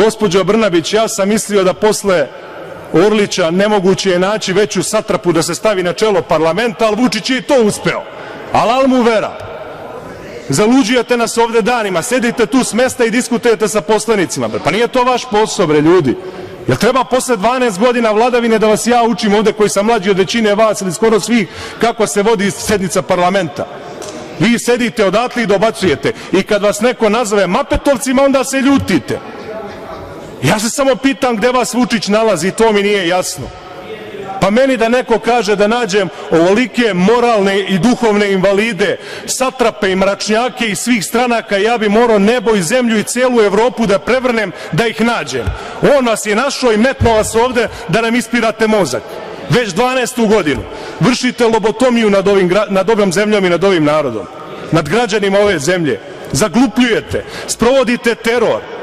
Gospođo Brnabić, ja sam mislio da posle Orlića nemoguće je naći veću satrapu da se stavi na čelo parlamenta, ali Vučić je i to uspeo. Alal mu vera. Zaluđujete nas ovde danima, sedite tu s mesta i diskutujete sa poslanicima. Pa nije to vaš posao, bre, ljudi. Jel treba posle 12 godina vladavine da vas ja učim ovde, koji sam mlađi od većine vas ili skoro svih, kako se vodi sednica parlamenta? Vi sedite odatle i dobacujete. I kad vas neko nazove mapetovcima, onda se ljutite. Ja se samo pitam gde vas Vučić nalazi, to mi nije jasno. Pa meni da neko kaže da nađem ovolike moralne i duhovne invalide, satrape i mračnjake iz svih stranaka, ja bi morao nebo i zemlju i celu Evropu da prevrnem da ih nađem. On vas je našao i metnuo vas ovde da nam ispirate mozak. Već 12. godinu vršite lobotomiju nad ovom zemljom i nad ovim narodom, nad građanima ove zemlje. Zaglupljujete, sprovodite teror.